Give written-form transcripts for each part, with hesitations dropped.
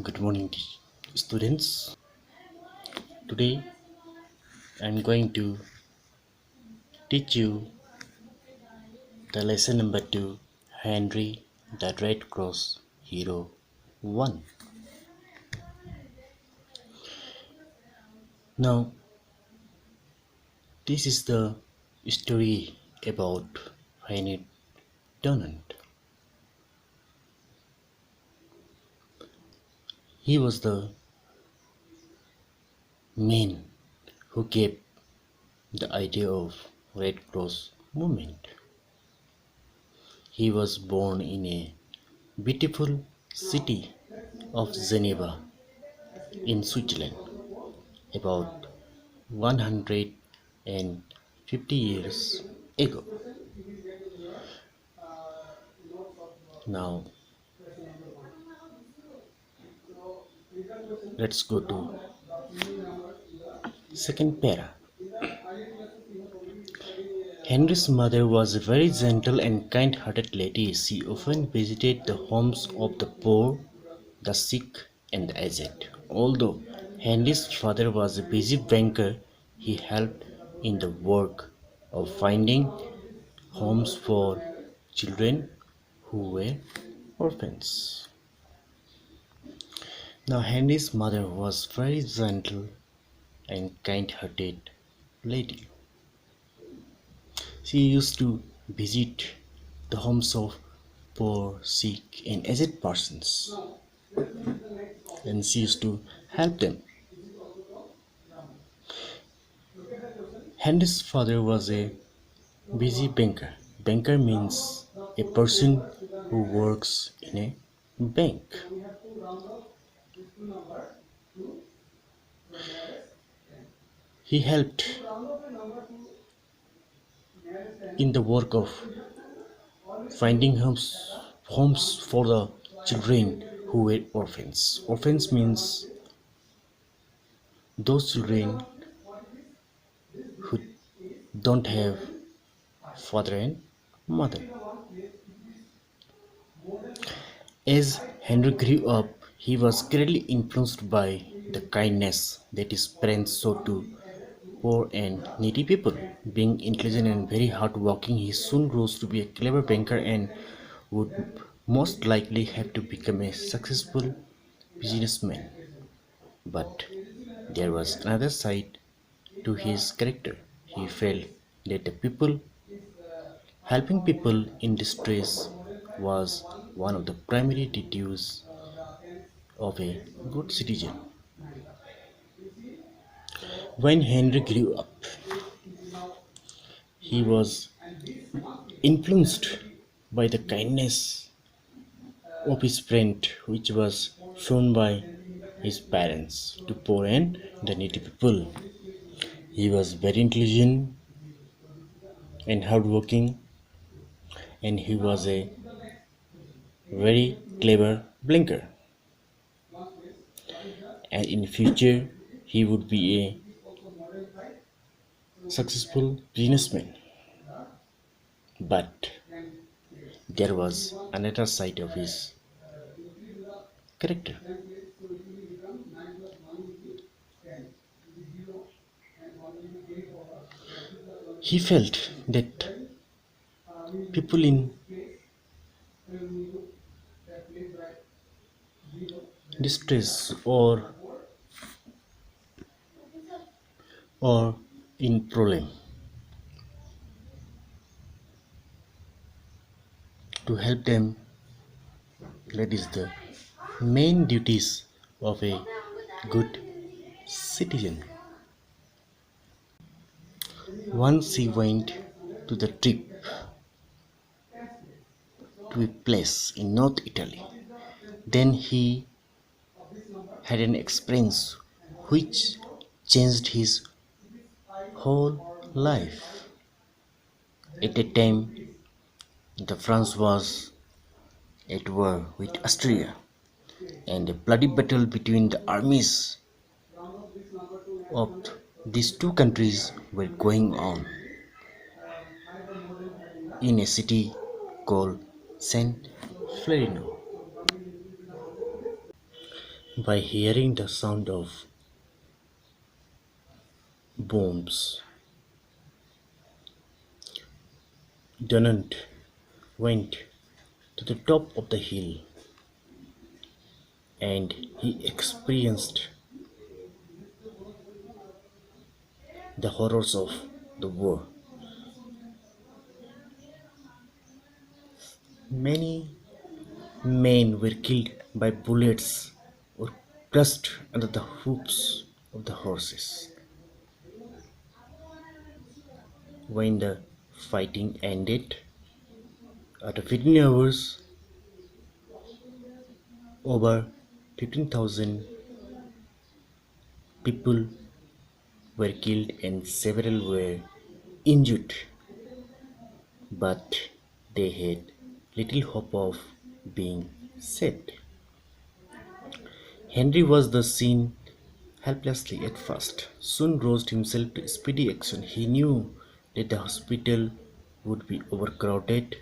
Good morning, students. Today I'm going to teach you the lesson number 2, Henry the Red Cross Hero 1. Now, this is the story about Henry Dunant. He was the man who gave the idea of Red Cross movement. He was born in a beautiful city of Geneva in Switzerland about 150 years ago. Now, let's go to second para. Henry's mother was a very gentle and kind-hearted lady. She often visited the homes of the poor, the sick, and the aged. Although Henry's father was a busy banker, he helped in the work of finding homes for children who were orphans. Now Henry's mother was very gentle and kind-hearted lady. She used to visit the homes of poor, sick, and aged persons, and she used to help them. Henry's father was a busy banker. Banker means a person who works in a bank. He helped in the work of finding homes for the children who were orphans. Orphans means those children who don't have father and mother. As Henry grew up, he was greatly influenced by the kindness that his parents showed to poor and needy people. Being intelligent and very hardworking, he soon rose to be a clever banker and would most likely have to become a successful businessman. But there was another side to his character. He felt that the people helping people in distress was one of the primary duties of a good citizen. When Henry grew up, he was influenced by the kindness of his friend, which was shown by his parents to poor and the needy people. He was very intelligent and hardworking, and he was a very clever blinker. And in future, he would be a successful businessman. But there was another side of his character. He felt that people in distress or in problem, to help them, that is the main duties of a good citizen. Once he went to the trip to a place in North Italy. Then he had an experience which changed his whole life. At that time, the France was at war with Austria, and a bloody battle between the armies of these two countries were going on in a city called San Florino. By hearing the sound of bombs, Dunant went to the top of the hill and he experienced the horrors of the war. Many men were killed by bullets or crushed under the hoofs of the horses. When the fighting ended, after 15 hours, over 15,000 people were killed and several were injured, but they had little hope of being saved. Henry was the seen helplessly at first, soon roused himself to speedy action. He knew that the hospital would be overcrowded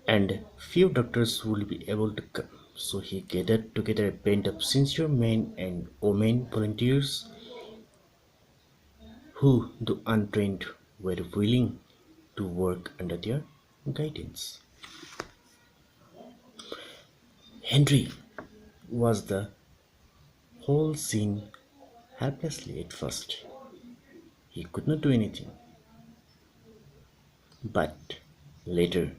and few doctors would be able to come. So he gathered together a band of sincere men and women volunteers who, though untrained, were willing to work under their guidance. Henry was the whole scene helplessly at first. He could not do anything, but later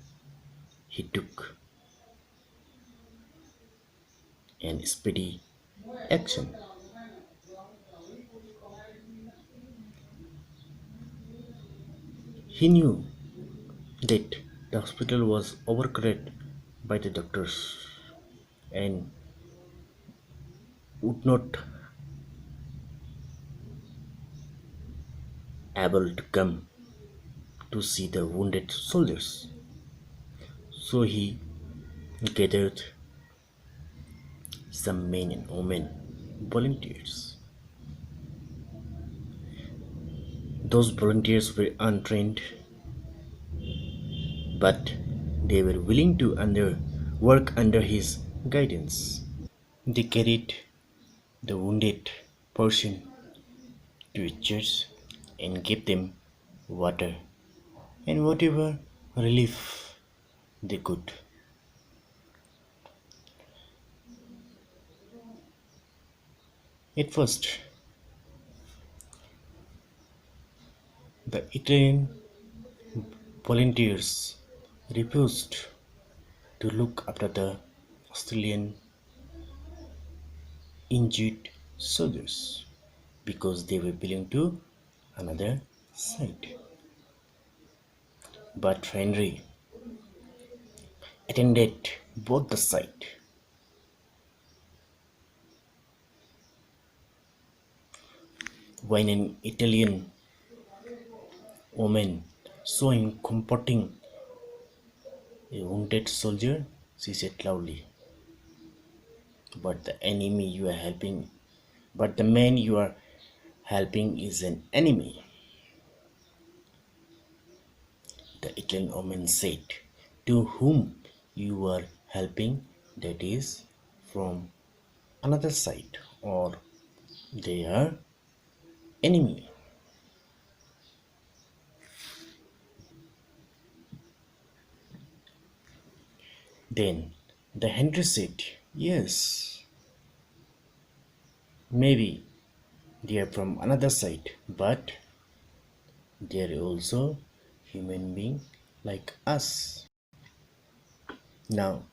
he took an speedy action. He knew that the hospital was overcrowded by the doctors and would not able to come to see the wounded soldiers. So he gathered some men and women volunteers. Those volunteers were untrained, but they were willing to work under his guidance. They carried the wounded person to a church and gave them water and whatever relief they could. At first, the Italian volunteers refused to look after the Australian injured soldiers because they were belonging to another side. But Henry attended both the side. When an Italian woman saw him comforting a wounded soldier, she said loudly, "But the enemy you are helping, but the man you are helping is an enemy." The Italian woman said, "To whom you are helping, that is from another side, or they are enemy." Then the Henry said, "Yes, maybe they are from another side, but they are also human being like us." Now,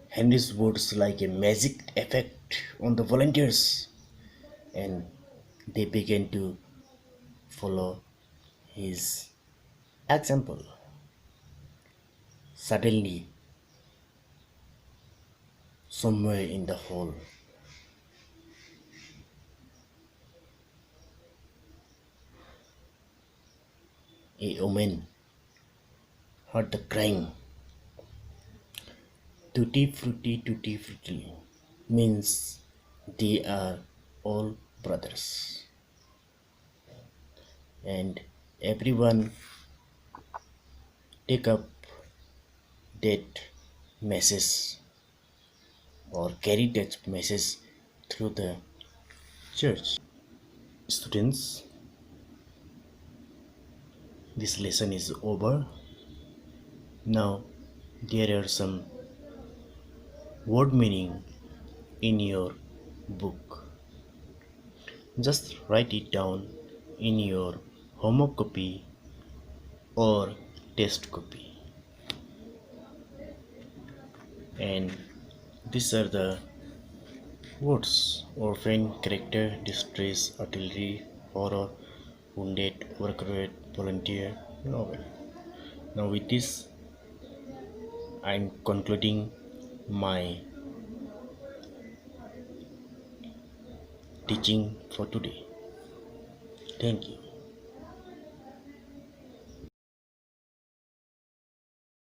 Henry's words like a magic effect on the volunteers, and they began to follow his example. Suddenly, somewhere in the hall, a woman heard the crying, "Tutti frutti, tutti frutti," means they are all brothers, and everyone take up that message or carry that message through the church. Students, this lesson is over. Now, there are some word meaning in your book. Just write it down in your homework copy or test copy. And these are the words: orphan, character, distress, artillery, horror, wounded, overcrowded, volunteer, novel. Now, with this, I'm concluding my teaching for today. Thank you.